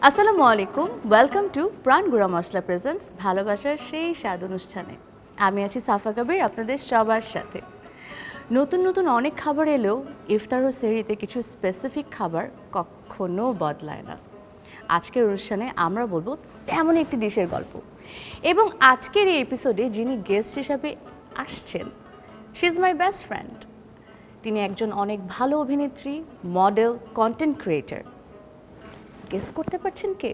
আসসালামু আলাইকুম, welcome to প্রাণ গুঁড়া মশলা প্রেজেন্স ভালোবাসার সেই স্বাদ অনুষ্ঠানে। আমি আছি সাফা কবির আপনাদের সবার সাথে। নতুন নতুন অনেক খাবার এলেও ইফতার ও সেহরিতে কিছু স্পেসিফিক খাবার কখনো বদলায় না। আজকের অনুষ্ঠানে আমরা বলবো তেমন একটি ডিশের গল্প, এবং আজকের এই এপিসোডে যিনি গেস্ট হিসাবে আসছেন, she is my best friend. তিনি একজন অনেক ভালো অভিনেত্রী, মডেল, কন্টেন্ট ক্রিয়েটর। গেস করতে পারছেন কে?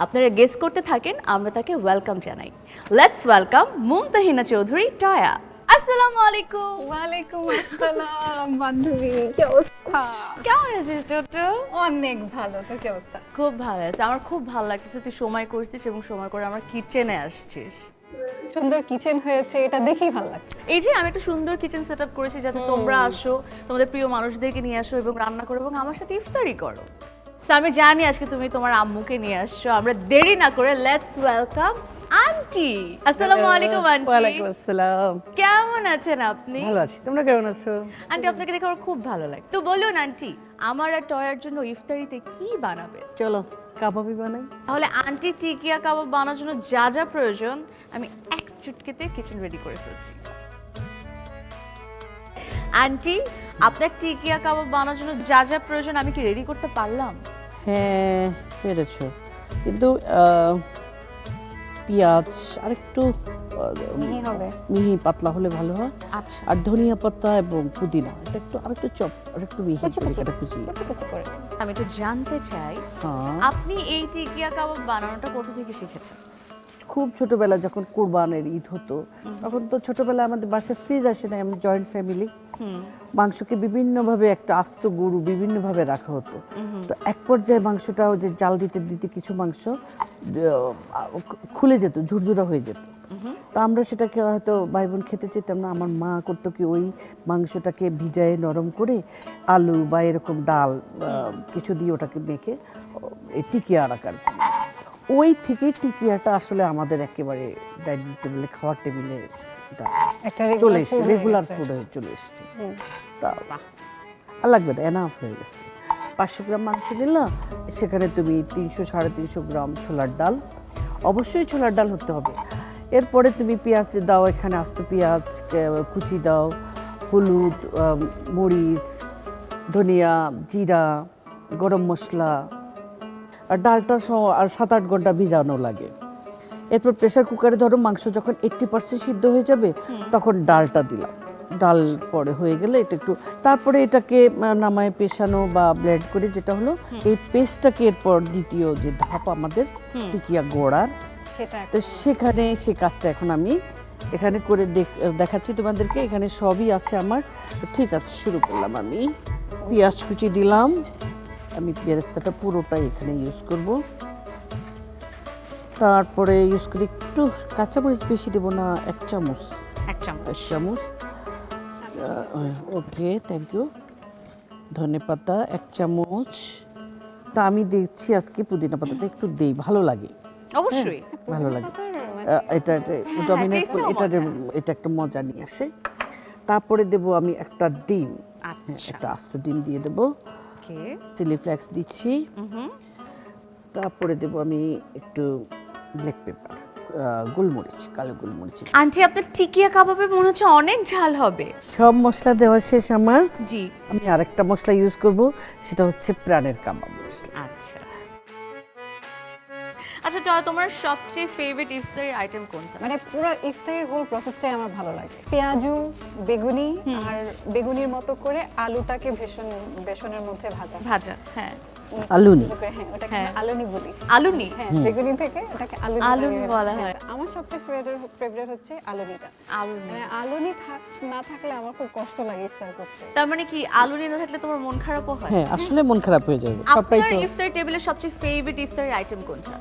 আপনারা গেস করতে থাকেন, আমরা তাকে ওয়েলকাম জানাই। লেটস ওয়েলকাম মুমতাহিনা চৌধুরী টয়া। আসসালামু আলাইকুম। ওয়ালাইকুম আসসালাম বান্ধবী, কি অবস্থা? কেমন আছিস টোটো? অনেক ভালো, তোর কি অবস্থা? খুব ভালো আছে, আমার খুব ভালো লাগতেছে তুই সময় করছিস এবং সময় করে আমার কিচেনে আসছিস। সুন্দর কিচেন হয়েছে, এটা দেখেই ভালো লাগছে। এই যে আমি একটা সুন্দর কিচেন সেট আপ করেছি যাতে তোমরা আসো, তোমাদের প্রিয় মানুষদেরকে নিয়ে আসো এবং রান্না করো এবং আমার সাথে ইফতারি করো। সো আমি জানি আজকে তুমি তোমার আম্মুকে নিয়ে আসছো। আমরা দেরি না করে লেটস ওয়েলকাম আন্টি। আসসালামু আলাইকুম আন্টি। ওয়ালাইকুম আসসালাম। কেমন আছেন আপনি? ভালো আছি, তোমরা কেমন আছো? আন্টি আপনাকে দেখে আমার খুব ভালো লাগে। তো বলুন আন্টি, আমার আর টয়ার জন্য ইফতারিতে কি বানাবে? চলো কাবাবই বানাই। তাহলে আন্টি টিকিয়া কাবাব বানানোর জন্য যা যা প্রয়োজন আমি এক চুটকিতে কিচেন রেডি করে ফেলছি। আন্টি, আপনার টিকিয়া কাবাব বানানোর জন্য যা যা প্রয়োজন আমি কি রেডি করতে পারলাম? হ্যাঁ পেরেছো, কিন্তু পেঁয়াজ আরেকটু মিহি হবে, মিহি পাতলা হলে ভালো হয়। আচ্ছা, আর ধনিয়া পাতা এবং পুদিনা এটা একটু আরেকটু চপ আরেকটু মিহি কুচি করে কুচি কাটা কুচি। কুচি কুচি করে। আমি একটু জানতে চাই হ্যাঁ, আপনি এই টিকিয়া কাবাব বানানোটা কোথা থেকে শিখেছেন? খুব ছোটবেলা যখন কোরবানের ঈদ হতো তখন তো ছোটবেলায় আমাদের বাসায় ফ্রিজ আসে না, আমি জয়েন্ট ফ্যামিলি, মাংসকে বিভিন্নভাবে একটা আস্ত গরু বিভিন্নভাবে রাখা হতো। তো এক পর্যায়ে মাংসটাও যে জাল দিতে দিতে কিছু মাংস খুলে যেত, ঝুরঝুরা হয়ে যেত। তো আমরা সেটাকে হয়তো ভাই বোন খেতে চেতাম না। আমার মা করতো কি, ওই মাংসটাকে ভিজায়ে নরম করে আলু বা এরকম ডাল কিছু দিয়ে ওটাকে মেখে এই টিকিয়ার আকার। ওই থেকে টিকিয়াটা আসলে আমাদের একেবারে ডাইনিং টেবিলে, খাওয়ার টেবিলে একটা চলে এসছে, রেগুলার ফুড হয়ে চলে এসছে। তা আর লাগবে না, এনাফ হয়ে গেছে। 500 গ্রাম মাংস নিলাম, সেখানে তুমি 300-350 গ্রাম ছোলার ডাল, অবশ্যই ছোলার ডাল হতে হবে। এরপরে তুমি পেঁয়াজ দাও, এখানে আস্ত পেঁয়াজ কুচি দাও, হলুদ, মরিচ, ধনিয়া, জিরা, গরম মশলা, আর ডালটা আর 7-8 ঘন্টা ভিজানো লাগে। এরপর প্রেসার কুকারে ধরো মাংস যখন 80% সিদ্ধ হয়ে যাবে তখন ডালটা দিলাম। ডাল পরে হয়ে গেলে এটা একটু, তারপরে এটাকে নামায় পেশানো বা ব্লেন্ড করে, যেটা হলো এই পেস্টটাকে এরপর দ্বিতীয় যে ধাপ আমাদের টিকিয়া গোড়ার, সেটা তো সেখানে সে কাজটা এখন আমি এখানে করে দেখাচ্ছি তোমাদেরকে। এখানে সবই আছে আমার। তো ঠিক আছে, শুরু করলাম। আমি পেঁয়াজ কুচি দিলাম, আমি পেঁয়াজটা পুরোটাই এখানে ইউজ করব। তারপরে ইউজ করি একটু কাঁচামরিচ, বেশি দেবো না, 1 চামচ। 1 চামচ। 1 চামচ, ওকে, থ্যাংক ইউ। ধনে পাতা 1 চামচ। তা আমি দেখছি আজকে পুদিনা পাতাটা একটু দেই, ভালো লাগে, অবশ্যই ভালো লাগে। মানে এটা ডমিনেট করে, এটা একটা মজা নিয়ে আসে। তারপরে দেব আমি একটা ডিম, আচ্ছা, একটা আস্ত ডিম দিয়ে দেবো। ওকে, চিলি ফ্লেক্স দিচ্ছি। তারপরে দেবো আমি একটু ব্ল্যাক পেপার, গোলমরিচ, কালো গোলমরিচ। আন্টি আপনার টিকিয়া কাবাবে মনে হচ্ছে অনেক ঝাল হবে। সব মশলা দেওয়া শেষ আমার। জি, আমি আরেকটা মশলা ইউজ করব, সেটা হচ্ছে প্রাণের কাবাব মশলা। আচ্ছা আচ্ছা টয়া, তোমার সবচেয়ে ফেভারিট ইফতারি আইটেম কোনটা? মানে পুরো ইফতারের হোল প্রসেসটাই আমার ভালো লাগে। পেঁয়াজু, বেগুনি, আর বেগুনির মতো করে আলুটাকে বেসনের মধ্যে ভাজা ভাজা, হ্যাঁ, আলুনি, হ্যাঁ, ওটাকে হ্যাঁ। আমরা আলুনি বলি। আলুনি। হ্যাঁ, বেগুনি থেকে এটাকে আলুনি আলুনি বানিয়ে বলা হ্যাঁ, হয়। আমার সবচেয়ে ফেভারিট হচ্ছে আলুনিটা। আলুনি, মানে আলুনি না থাকলে আমার খুব কষ্ট লাগে ইফতার করতে। তার মানে কি আলুনি না থাকলে তোমার মন খারাপও হয়? হ্যাঁ আসলে মন খারাপ হয়ে যাবে সবটাই আপনার তো। ইফতার টেবিলের সবচেয়ে ফেভারিট ইফতারি আইটেম কোনটা?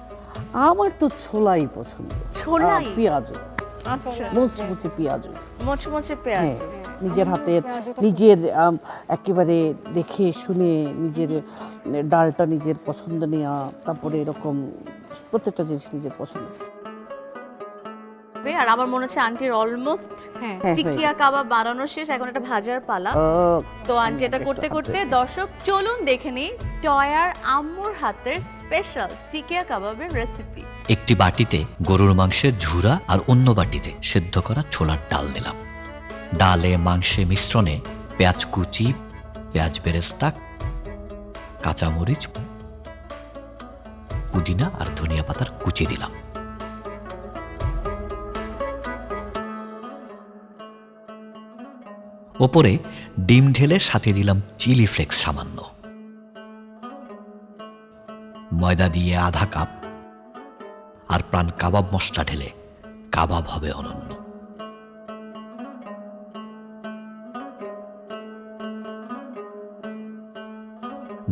আমার তো ছোলাই পছন্দ, ছোলাই? পেঁয়াজু, আচ্ছা, মুচমুচে পেঁয়াজু। মোচমোচে পেঁয়াজ। হ্যাঁ, নিজের হাতের, নিজের একেবারে দেখে শুনে নিজের ডালটা নিজের পছন্দ নেওয়া, তারপরে এরকম প্রত্যেকটা জিনিস নিজের পছন্দ। থাকবে। আর আমার মনে হচ্ছে আন্টির অলমোস্ট হ্যাঁ টিকিয়া কাবাব বানানো শেষ, এখন এটা ভাজার পালা। ও, তো আন্টি এটা করতে করতে দর্শক চলুন দেখে নিই টয়ার আম্মুর হাতের স্পেশাল টিকিয়া কাবাবের রেসিপি। একটি বাটিতে গরুর মাংসের ঝুরা আর অন্য বাটিতে সেদ্ধ করা ছোলার ডাল নিলাম। ডালে মাংসে মিশ্রণে পেঁয়াজ কুচি, পেঁয়াজ বেরেস্তা, কাঁচামরিচ, পুদিনা আর ধনিয়া পাতার কুচি দিলাম। ওপরে ডিম ঢেলে সাথে দিলাম চিলি ফ্লেক্স সামান্য। ময়দা দিয়ে আধা কাপ আর প্রাণ কাবাব মশলা ঢেলে কাবাব হবে অনন্য।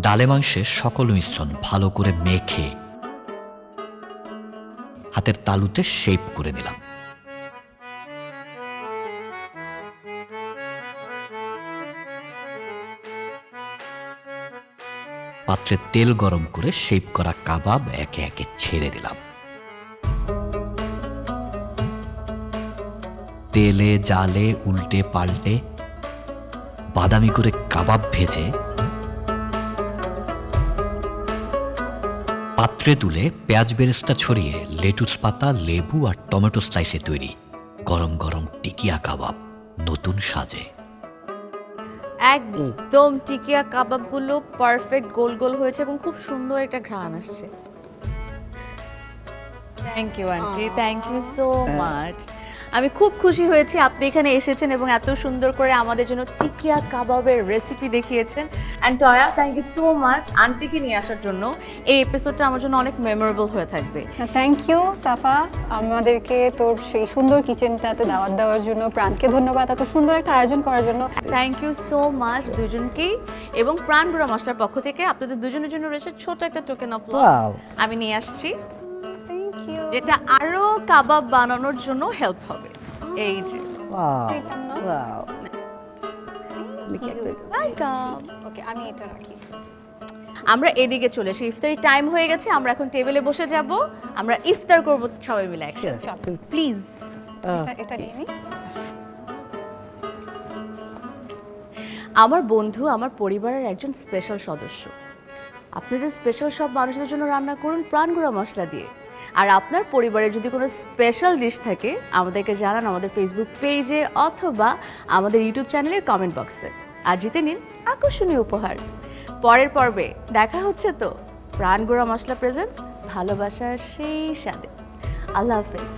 ডালে মাংসের সকল মিশ্রণ ভালো করে মেখে হাতের তালুতে শেপ করে নিলাম। পাত্রে তেল গরম করে শেপ করা কাবাব একে একে ছেড়ে দিলাম। তেলে জালে উল্টে পাল্টে বাদামি করে কাবাব ভেজে পাত্রে তুলে পেঁয়াজ বেরেস্তা ছড়িয়ে লেটুস পাতা, লেবু আর টমেটো স্লাইসে তৈরি গরম গরম টিকিয়া কাবাব নতুন সাজে। একদম টিকিয়া কাবাবগুলো পারফেক্ট গোল গোল হয়েছে এবং খুব সুন্দর একটা ঘ্রাণ আসছে। Thank you aunty, thank you so much. আমি খুব খুশি হয়েছি আপনি এখানে এসেছেন এবং এত সুন্দর করে আমাদের জন্য টিকিয়া কাবাবের রেসিপি দেখিয়েছেন। And Toya, thank you so much আন্টিকে নিয়ে আসার জন্য। এই এপিসোডটা আমার জন্য অনেক মেমোরেবল হয়ে থাকবে। থ্যাংক ইউ সাফা, আমাদেরকে তোর সেই সুন্দর কিচেনটাতে দাওয়াত দেওয়ার জন্য। প্রাণকে ধন্যবাদ এত সুন্দর একটা আয়োজন করার জন্য। থ্যাংক ইউ সো মাচ দুজনকেই। এবং প্রাণ গুঁড়া মশলার পক্ষ থেকে আপনাদের দুজনের জন্য রয়েছে ছোট একটা টোকেন অফ লাভ Wow. আমি নিয়ে আসছি, থ্যাংক ইউ। যেটা আরো কাবাব বানানোর জন্য হেল্প হবে। এই যে Wow. এটা না? Wow. ওয়েলকাম। ওকে, আমি এটা রাখি। আমরা এদিকে চলে এসে ইফতারি টাইম হয়ে গেছে, আমরা এখন টেবিলে বসে যাব, আমরা ইফতার করব সবাই মিলে একসাথে। চল। প্লিজ। এটা নিয়ে নিই। আমার বন্ধু আমার পরিবারের একজন স্পেশাল সদস্য। আপনাদের স্পেশাল সব মানুষদের জন্য রান্না করুন প্রাণ গুঁড়া মশলা দিয়ে। আর আপনার পরিবারের যদি কোনো স্পেশাল ডিশ থাকে আমাদেরকে জানান আমাদের ফেসবুক পেজে অথবা আমাদের ইউটিউব চ্যানেলের কমেন্ট বক্সে। আর জিতে নিন আকর্ষণীয় উপহার। পরের পর্বে দেখা হচ্ছে তো। প্রাণ গুঁড়া মশলা প্রেজেন্টস ভালোবাসার সেই স্বাদে। আল্লাহ হাফেজ।